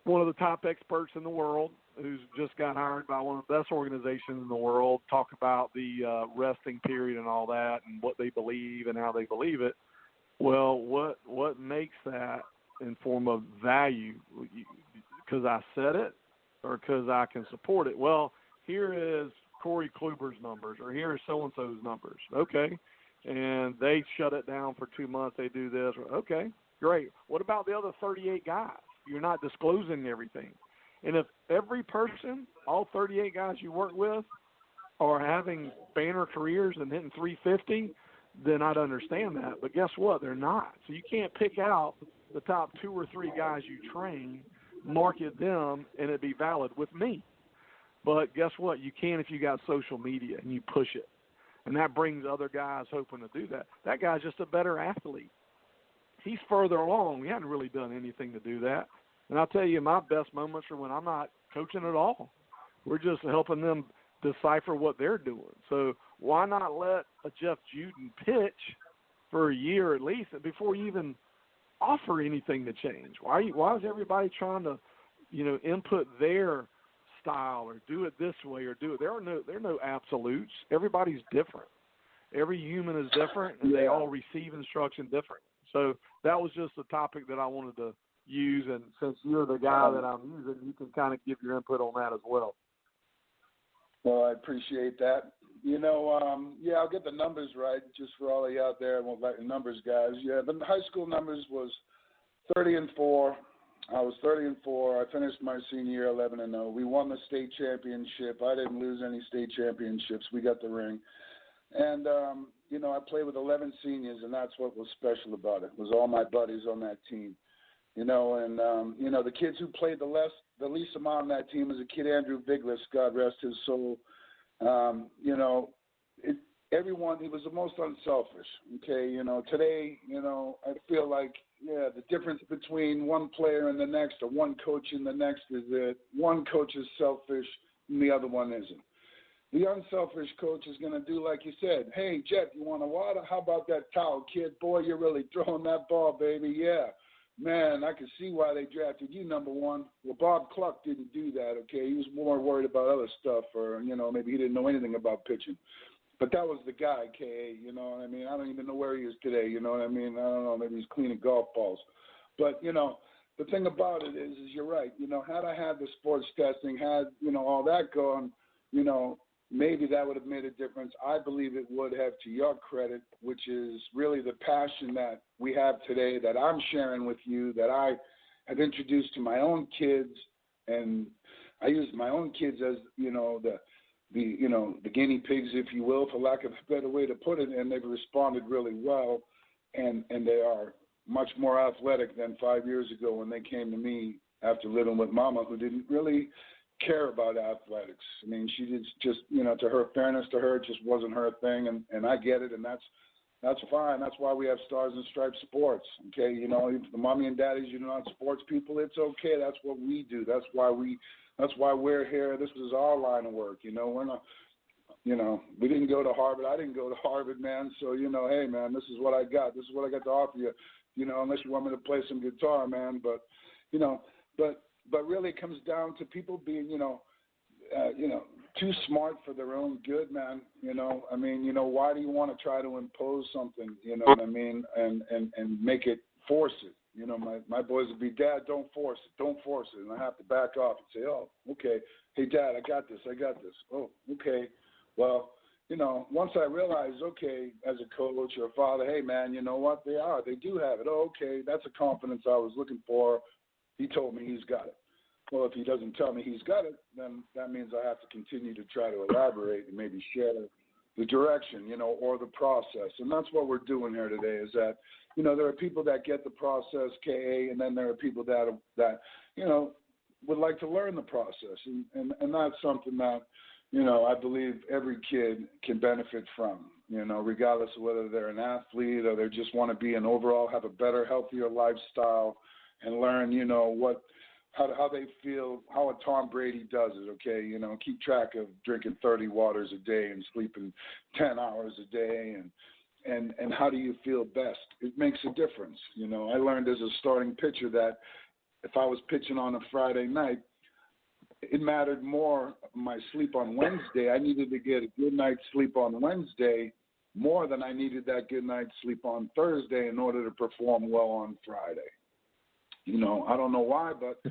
one of the top experts in the world who's just got hired by one of the best organizations in the world, talk about the resting period and all that and what they believe and how they believe it. Well, what makes that in form of value? Because I said it or because I can support it? Well, here is Corey Kluber's numbers, or here is so-and-so's numbers. Okay. And they shut it down for 2 months. They do this. Okay, great. What about the other 38 guys? You're not disclosing everything. And if every person, all 38 guys you work with, are having banner careers and hitting 350, then I'd understand that. But guess what? They're not. So you can't pick out the top 2 or 3 guys you train, market them, and it'd be valid with me. But guess what? You can if you got social media and you push it. And that brings other guys hoping to do that. That guy's just a better athlete. He's further along. We hadn't really done anything to do that. And I'll tell you, my best moments are when I'm not coaching at all. We're just helping them decipher what they're doing. So why not let a Jeff Juden pitch for a year at least before you even offer anything to change? Why is everybody trying to, input their style or do it this way or do it? There are no absolutes. Everybody's different. Every human is different, and they all receive instruction different. So that was just a topic that I wanted to use, and since you're the guy that I'm using, you can kind of give your input on that as well. Well, I appreciate that. I'll get the numbers right just for all of you out there. I won't let the numbers, guys. Yeah, the high school numbers was 30-4. I was 30-4. I finished my senior year 11-0. We won the state championship. I didn't lose any state championships. We got the ring. And, I played with 11 seniors, and that's what was special about it, was all my buddies on that team. The kids who played the least amount on that team was a kid, Andrew Biglis, God rest his soul. Everyone, he was the most unselfish. Okay, today, I feel like, the difference between one player and the next, or one coach and the next, is that one coach is selfish and the other one isn't. The unselfish coach is going to do like you said. Hey, Jet, you want a water? How about that towel, kid? Boy, you're really throwing that ball, baby. Yeah. Man, I can see why they drafted you number 1. Well, Bob Cluck didn't do that, okay? He was more worried about other stuff, or, maybe he didn't know anything about pitching. But that was the guy, K.A., you know what I mean? I don't even know where he is today, you know what I mean? I don't know, maybe he's cleaning golf balls. But, the thing about it is you're right. Had I had the sports testing, had, all that going, maybe that would have made a difference. I believe it would have, to your credit, which is really the passion that we have today that I'm sharing with you, that I have introduced to my own kids, and I use my own kids as, the guinea pigs, if you will, for lack of a better way to put it, and they've responded really well, and they are much more athletic than 5 years ago when they came to me after living with Mama, who didn't really care about athletics. I mean, she did just, to her fairness to her, it just wasn't her thing, and I get it, and that's fine. That's why we have Stars and Stripes Sports, okay? If the mommy and daddies, you're not sports people, it's okay. That's what we do. That's why we're here. This is our line of work, We're not, we didn't go to Harvard. I didn't go to Harvard, man. So, hey, man, this is what I got. This is what I got to offer you, unless you want me to play some guitar, man. But, but really it comes down to people being, too smart for their own good, man. I mean, why do you want to try to impose something, you know what I mean, and make it, force it. My boys would be, Dad, don't force it. And I have to back off and say, oh, okay. Hey, Dad, I got this. Oh, okay. Well, once I realized, okay, as a coach or a father, hey, man, you know what? They do have it. Oh, okay. That's a confidence I was looking for. He told me he's got it. Well, if he doesn't tell me he's got it, then that means I have to continue to try to elaborate and maybe share the direction, or the process. And that's what we're doing here today is that, there are people that get the process, KA, and then there are people that would like to learn the process. And that's something that, I believe every kid can benefit from, regardless of whether they're an athlete or they just want to be an overall, have a better, healthier lifestyle and learn, how they feel, how a Tom Brady does it, okay? Keep track of drinking 30 waters a day and sleeping 10 hours a day and how do you feel best? It makes a difference. I learned as a starting pitcher that if I was pitching on a Friday night, it mattered more my sleep on Wednesday. I needed to get a good night's sleep on Wednesday more than I needed that good night's sleep on Thursday in order to perform well on Friday. I don't know why, but,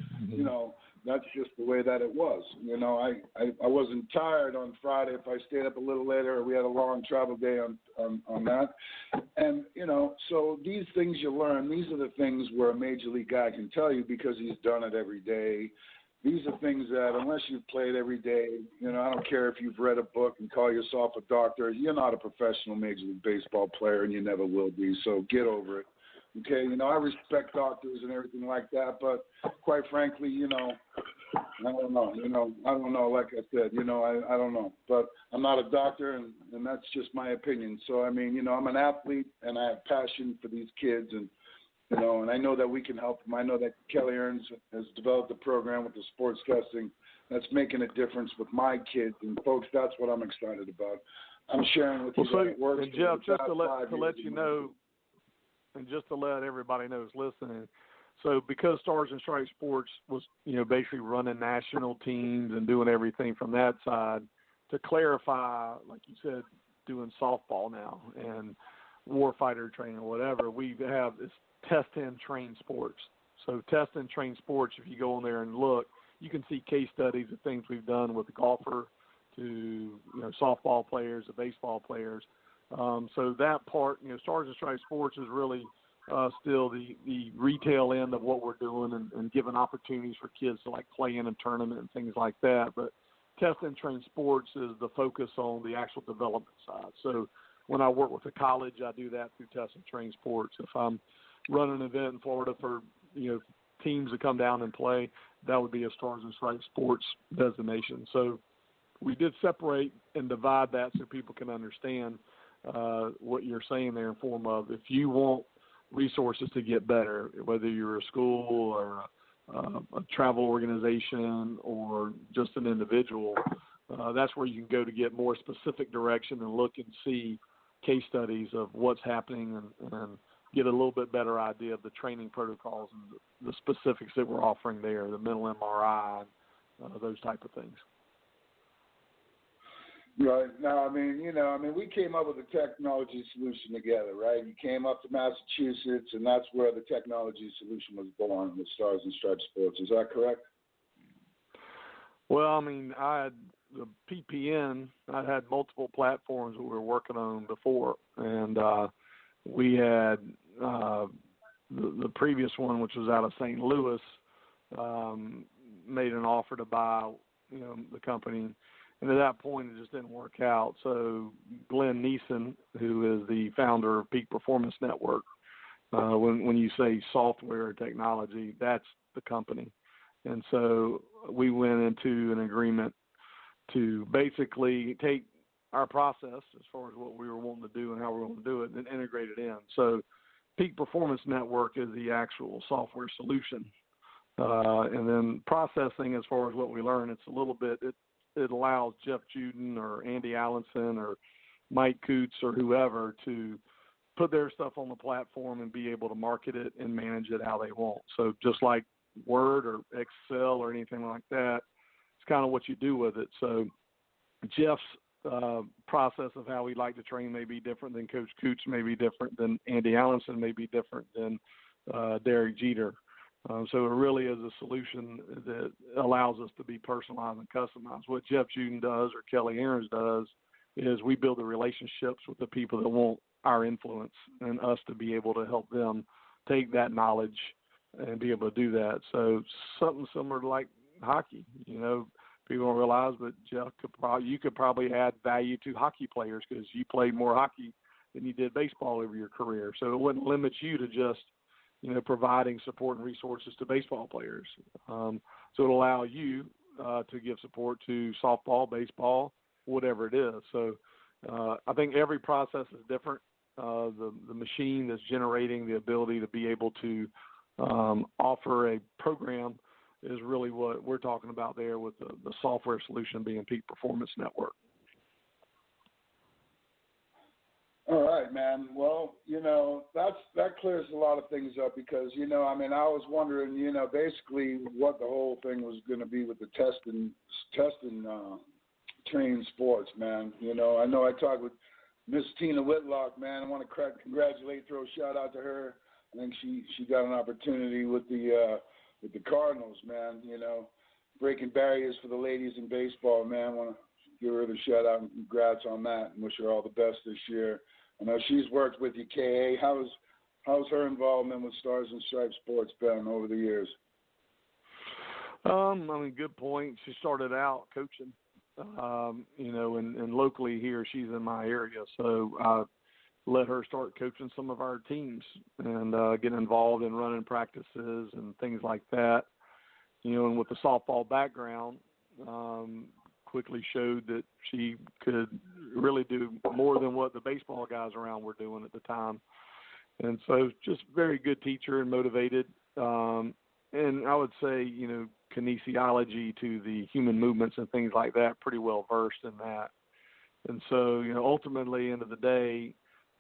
that's just the way that it was. I wasn't tired on Friday if I stayed up a little later or we had a long travel day on that. And, so these things you learn, these are the things where a major league guy can tell you because he's done it every day. These are things that unless you've played every day, I don't care if you've read a book and call yourself a doctor, you're not a professional Major League Baseball player and you never will be. So get over it. Okay, I respect doctors and everything like that, but quite frankly, I don't know, like I said, I don't know, but I'm not a doctor and that's just my opinion. So, I mean, I'm an athlete and I have passion for these kids and I know that we can help them. I know that Kelly Earns has developed a program with the sports testing that's making a difference with my kids and folks, that's what I'm excited about. I'm sharing with you that it works. And Jeff, just to let you know, and just to let everybody know who's listening, so because Stars and Stripes Sports was, basically running national teams and doing everything from that side, to clarify, like you said, doing softball now and warfighter training or whatever, we have this test and train sports. So test and train sports, if you go on there and look, you can see case studies of things we've done with the golfer to, softball players, to baseball players. So that part, Stars and Stripes Sports is really still the retail end of what we're doing and giving opportunities for kids to play in a tournament and things like that. But Test and Train Sports is the focus on the actual development side. So when I work with a college, I do that through Test and Train Sports. If I'm running an event in Florida for teams to come down and play, that would be a Stars and Stripes Sports designation. So we did separate and divide that so people can understand what you're saying there in form of if you want resources to get better, whether you're a school or a travel organization or just an individual, that's where you can go to get more specific direction and look and see case studies of what's happening and get a little bit better idea of the training protocols and the specifics that we're offering there, the mental MRI, those type of things. Right. Now, we came up with a technology solution together, right? You came up to Massachusetts, and that's where the technology solution was born with Stars and Stripes Sports. Is that correct? Well, I had the PPN, I had multiple platforms that we were working on before, and we had the previous one, which was out of St. Louis, made an offer to buy, the company. And at that point, it just didn't work out. So Glenn Neeson, who is the founder of Peak Performance Network, when you say software technology, that's the company. And so we went into an agreement to basically take our process as far as what we were wanting to do and how we were going to do it and integrate it in. So Peak Performance Network is the actual software solution. And then processing, as far as what we learn, it's a little bit, it allows Jeff Juden or Andy Allenson or Mike Coots or whoever to put their stuff on the platform and be able to market it and manage it how they want. So just like Word or Excel or anything like that, it's kind of what you do with it. So Jeff's process of how we like to train may be different than Coach Coots, may be different than Andy Allenson, may be different than Derek Jeter. So it really is a solution that allows us to be personalized and customized. What Jeff Juden does or Kelly Aarons does is we build the relationships with the people that want our influence and us to be able to help them take that knowledge and be able to do that. So something similar to like hockey, people don't realize, but Jeff you could probably add value to hockey players because you played more hockey than you did baseball over your career. So it wouldn't limit you to just providing support and resources to baseball players. So it'll allow you to give support to softball, baseball, whatever it is. So I think every process is different. The machine that's generating the ability to be able to offer a program is really what we're talking about there with the software solution being Peak Performance Network. All right, man. Well, that clears a lot of things up because, I was wondering, basically what the whole thing was going to be with the testing training sports, man. I know I talked with Miss Tina Whitlock, man. I want to congratulate, throw a shout out to her. I think she got an opportunity with the Cardinals, man. Breaking barriers for the ladies in baseball, man. I want to give her the shout out and congrats on that and wish her all the best this year. I know she's worked with you, KA. How's her involvement with Stars and Stripes Sports been over the years? Good point. She started out coaching, and locally here, she's in my area. So I let her start coaching some of our teams and get involved in running practices and things like that. And with the softball background, quickly showed that she could really do more than what the baseball guys around were doing at the time. And so just very good teacher and motivated. And I would say, kinesiology to the human movements and things like that, pretty well versed in that. And so, ultimately, end of the day,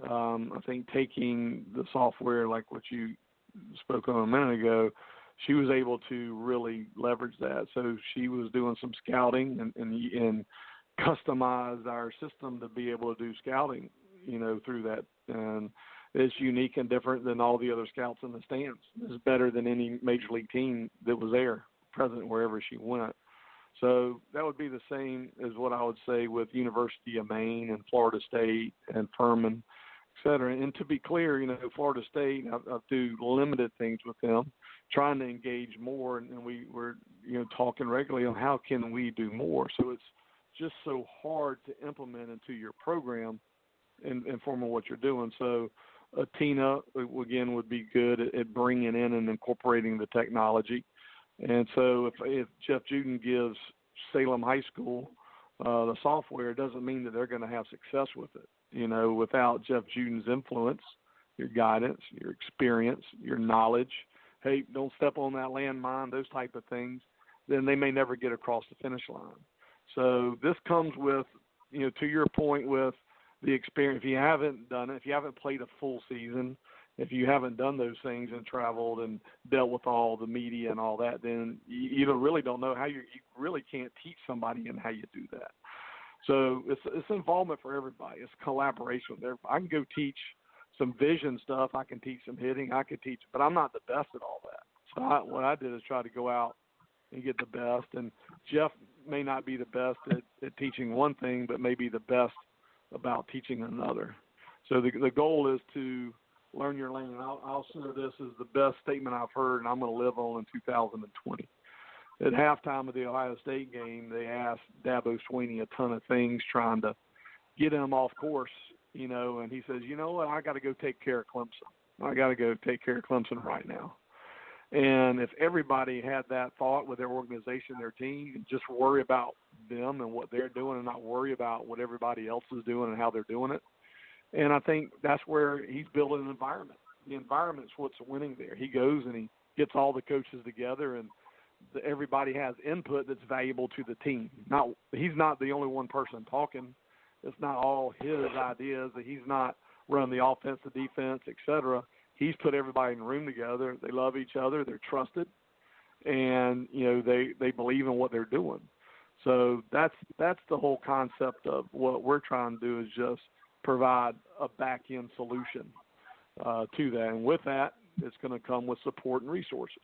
I think taking the software like what you spoke on a minute ago, she was able to really leverage that. So she was doing some scouting and customized our system to be able to do scouting, through that. And it's unique and different than all the other scouts in the stands. It's better than any major league team that was there, present wherever she went. So that would be the same as what I would say with University of Maine and Florida State and Furman, et cetera. And to be clear, Florida State, I do limited things with them, trying to engage more, and we're talking regularly on how can we do more. So it's just so hard to implement into your program in form of what you're doing. So Tina, again, would be good at bringing in and incorporating the technology. And so if Jeff Juden gives Salem High School the software, it doesn't mean that they're going to have success with it. Without Jeff Juden's influence, your guidance, your experience, your knowledge, hey, don't step on that landmine, those type of things, then they may never get across the finish line. So this comes with, to your point with the experience. If you haven't done it, if you haven't played a full season, if you haven't done those things and traveled and dealt with all the media and all that, then you really don't know how you really can't teach somebody and how you do that. So it's involvement for everybody. It's collaboration. I can go teach some vision stuff. I can teach some hitting. I could teach, but I'm not the best at all that. So what I did is try to go out and get the best. And Jeff may not be the best at teaching one thing, but may be the best about teaching another. So the goal is to learn your lane. And I'll share this as the best statement I've heard, and I'm going to live on in 2020. At halftime of the Ohio State game, they asked Dabo Swinney a ton of things trying to get him off course, you know, and he says, you know what, I got to go take care of Clemson. I got to go take care of Clemson right now. And if everybody had that thought with their organization, their team, and just worry about them and what they're doing and not worry about what everybody else is doing and how they're doing it. And I think that's where he's building an environment. The environment's what's winning there. He goes and he gets all the coaches together, and everybody has input that's valuable to the team. He's not the only one person talking. It's not all his ideas. He's not running the offense, the defense, et cetera. He's put everybody in the room together. They love each other. They're trusted, and you know they believe in what they're doing. So that's the whole concept of what we're trying to do, is just provide a back-end solution to that. And with that, it's going to come with support and resources.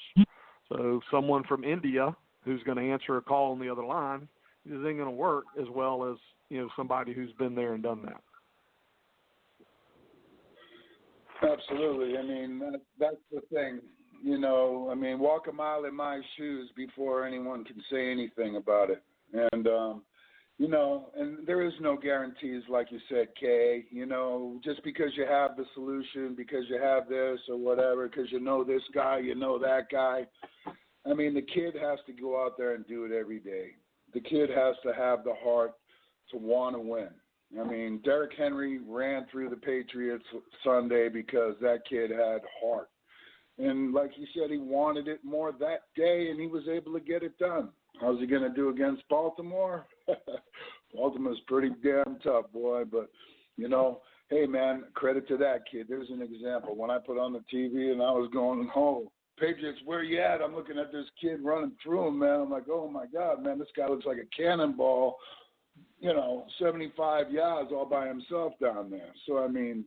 So someone from India who's going to answer a call on the other line isn't going to work as well as, you know, somebody who's been there and done that. Absolutely. I mean, that's the thing. You know, I mean, walk a mile in my shoes before anyone can say anything about it. And, you know, and there is no guarantees, like you said, Kay. You know, just because you have the solution, because you have this or whatever, because you know this guy, you know that guy. I mean, the kid has to go out there and do it every day. The kid has to have the heart to want to win. I mean, Derrick Henry ran through the Patriots Sunday because that kid had heart. And like he said, he wanted it more that day, and he was able to get it done. How's he going to do against Baltimore? Baltimore's pretty damn tough, boy. But, you know, hey, man, credit to that kid. There's an example. When I put on the TV and I was going, oh, Patriots, where you at? I'm looking at this kid running through him, man. I'm like, oh, my God, man, this guy looks like a cannonball, you know, 75 yards all by himself down there. So, I mean,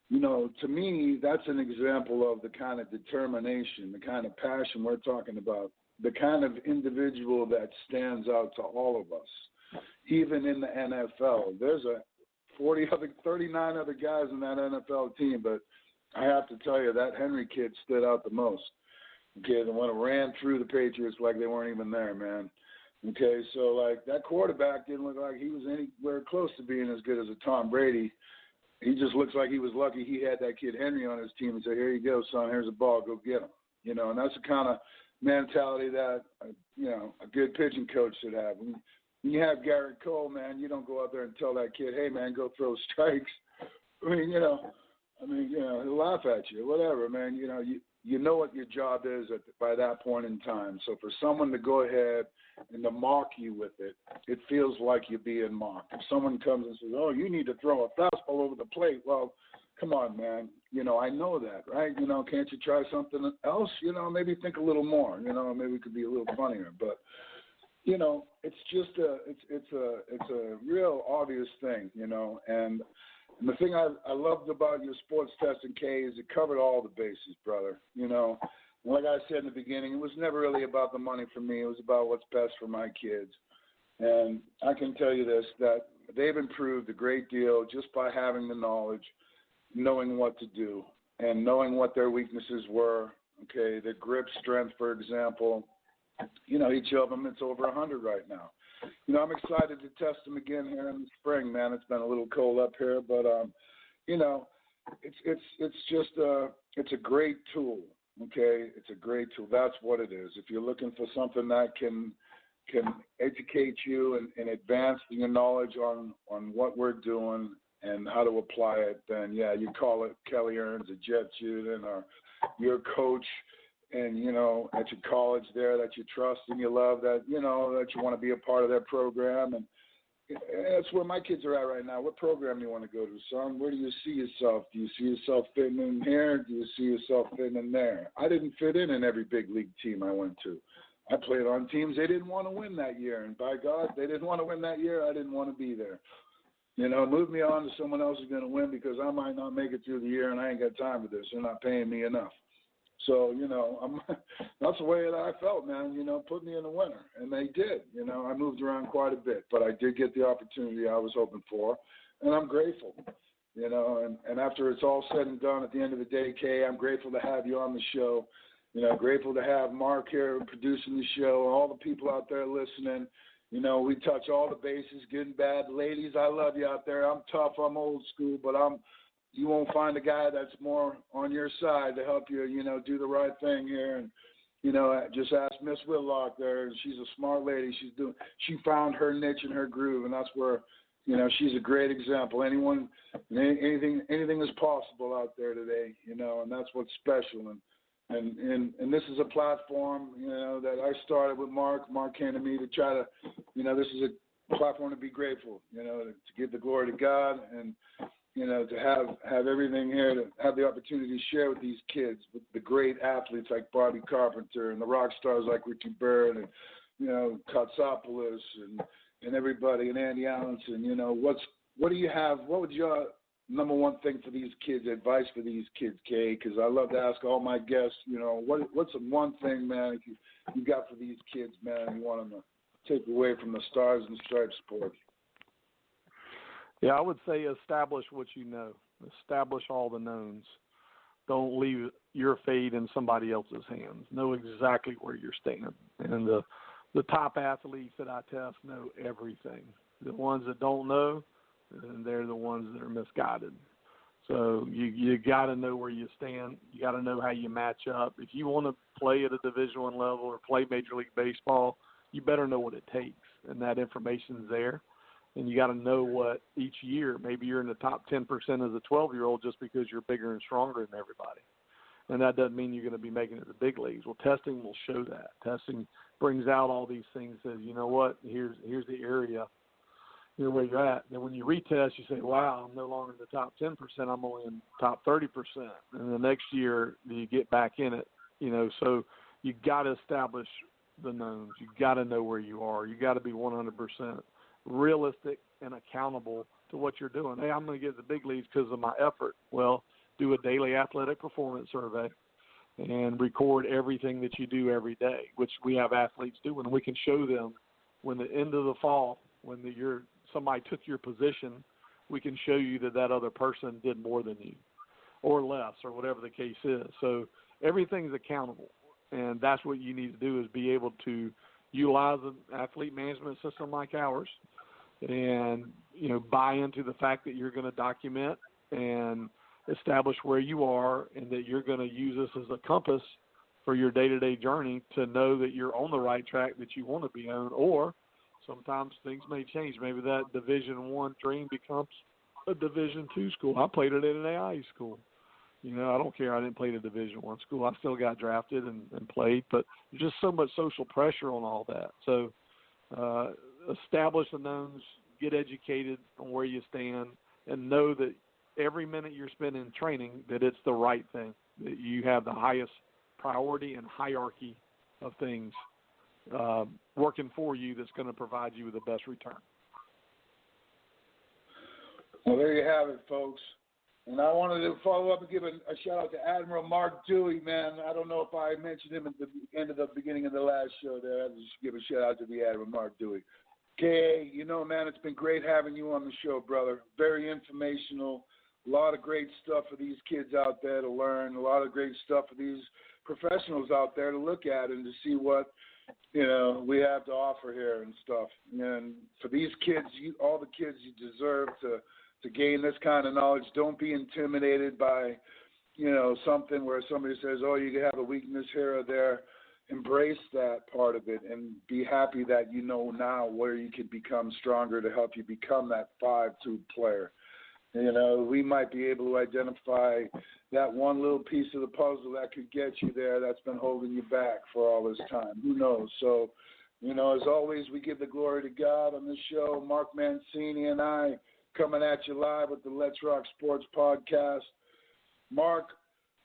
you know, to me, that's an example of the kind of determination, the kind of passion we're talking about, the kind of individual that stands out to all of us. Even in the NFL, there's 39 other guys in that NFL team, but I have to tell you, that Henry kid stood out the most. Okay, the one who ran through the Patriots like they weren't even there, man. Okay, so, like, that quarterback didn't look like he was anywhere close to being as good as a Tom Brady. He just looks like he was lucky he had that kid Henry on his team and said, here you go, son, here's a ball, go get him. You know, and that's the kind of mentality that, you know, a good pitching coach should have. When you have Garrett Cole, man, you don't go out there and tell that kid, hey, man, go throw strikes. I mean, he'll laugh at you, whatever, man. You know what your job is by that point in time. So for someone to go ahead and to mock you with it, it feels like you're being mocked. If someone comes and says, oh, you need to throw a fastball over the plate, well, come on, man. You know, I know that, right? You know, can't you try something else? You know, maybe think a little more. You know, maybe it could be a little funnier. But, you know, it's just it's a real obvious thing, you know. And the thing I loved about your sports testing, Kay, is it covered all the bases, brother. You know, like I said in the beginning, it was never really about the money for me. It was about what's best for my kids. And I can tell you this, that they've improved a great deal just by having the knowledge, knowing what to do, and knowing what their weaknesses were. Okay, the grip strength, for example, you know, each of them, it's over 100 right now. You know, I'm excited to test them again here in the spring, man. It's been a little cold up here, but, you know, it's a great tool, okay? It's a great tool. That's what it is. If you're looking for something that can educate you and advance your knowledge on what we're doing and how to apply it, then, yeah, you call it Kelly Earns or Jet Juden or your coach and, you know, at your college there that you trust and you love, that, you know, that you want to be a part of their program. And that's where my kids are at right now. What program do you want to go to, son? Where do you see yourself? Do you see yourself fitting in here? Do you see yourself fitting in there? I didn't fit in every big league team I went to. I played on teams they didn't want to win that year. And by God, they didn't want to win that year. I didn't want to be there. You know, move me on to someone else who's going to win because I might not make it through the year and I ain't got time for this. They're not paying me enough. So, that's the way that I felt, man, put me in the winner. And they did. I moved around quite a bit, but I did get the opportunity I was hoping for, and I'm grateful. And after it's all said and done, at the end of the day, Kay, I'm grateful to have you on the show. Grateful to have Mark here producing the show, all the people out there listening. We touch all the bases, good and bad. Ladies, I love you out there. I'm tough, I'm old school, but you won't find a guy that's more on your side to help you, do the right thing here. And, just ask Miss Whitlock there. She's a smart lady. She found her niche and her groove, and that's where, she's a great example. Anything is possible out there today, and that's what's special. And this is a platform, that I started with Mark. Mark came to me to try to, this is a platform to be grateful, to give the glory to God and, to have everything here, to have the opportunity to share with these kids, with the great athletes like Bobby Carpenter and the rock stars like Ricky Byrd and, Kotsopoulos and everybody, and Andy Allenson. What do you have? What would your number one thing for these kids, advice for these kids, Kay? Because I love to ask all my guests, what's the one thing, man, you got for these kids, man, you want them to take away from the Stars and Stripes sport? Yeah, I would say establish what you know. Establish all the knowns. Don't leave your fate in somebody else's hands. Know exactly where you're standing. And the top athletes that I test know everything. The ones that don't know, and they're the ones that are misguided. So you got to know where you stand. You got to know how you match up. If you want to play at a Division I level or play Major League Baseball, you better know what it takes, and that information's there. And you got to know what each year, maybe you're in the top 10% as a 12-year-old just because you're bigger and stronger than everybody. And that doesn't mean you're going to be making it to the big leagues. Well, testing will show that. Testing brings out all these things, says, you know what, here's the area, where you're at. Then when you retest, you say, wow, I'm no longer in the top 10%, I'm only in the top 30%. And the next year, you get back in it, so you got to establish the knowns. You got to know where you are. You got to be 100% realistic and accountable to what you're doing. Hey, I'm going to get to the big leagues because of my effort. Well, do a daily athletic performance survey and record everything that you do every day, which we have athletes do, and we can show them when the end of the fall, when somebody took your position, we can show you that other person did more than you or less or whatever the case is. So everything's accountable, and that's what you need to do is be able to utilize an athlete management system like ours and, buy into the fact that you're going to document and establish where you are and that you're going to use this as a compass for your day-to-day journey to know that you're on the right track that you want to be on, or sometimes things may change. Maybe that Division I dream becomes a Division II school. I played it at an AI school. I don't care. I didn't play at a Division I school. I still got drafted and played, but there's just so much social pressure on all that. So establish the knowns, get educated on where you stand, and know that every minute you're spending training that it's the right thing, that you have the highest priority and hierarchy of things working for you that's going to provide you with the best return. Well, there you have it, folks. And I wanted to follow up and give a shout-out to Admiral Mark Dewey, man. I don't know if I mentioned him at the end of the beginning of the last show there. I just give a shout-out to the Admiral Mark Dewey. K.A., man, it's been great having you on the show, brother. Very informational. A lot of great stuff for these kids out there to learn. A lot of great stuff for these professionals out there to look at and to see what, we have to offer here and stuff. And for these kids, all the kids, you deserve to gain this kind of knowledge. Don't be intimidated by, something where somebody says, oh, you have a weakness here or there. Embrace that part of it and be happy that you know now where you can become stronger to help you become that 5-2 player. We might be able to identify that one little piece of the puzzle that could get you there that's been holding you back for all this time. Who knows? So, as always, we give the glory to God on this show. Mark Mancini and I coming at you live with the Let's Rock Sports podcast. Mark,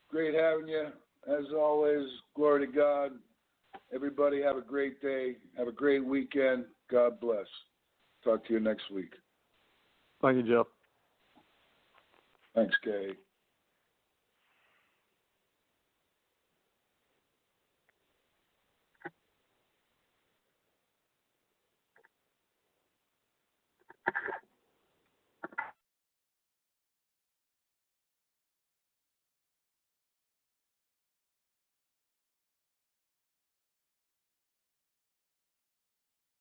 great having you. As always, glory to God. Everybody have a great day. Have a great weekend. God bless. Talk to you next week. Thank you, Jeff. Thanks, Kay.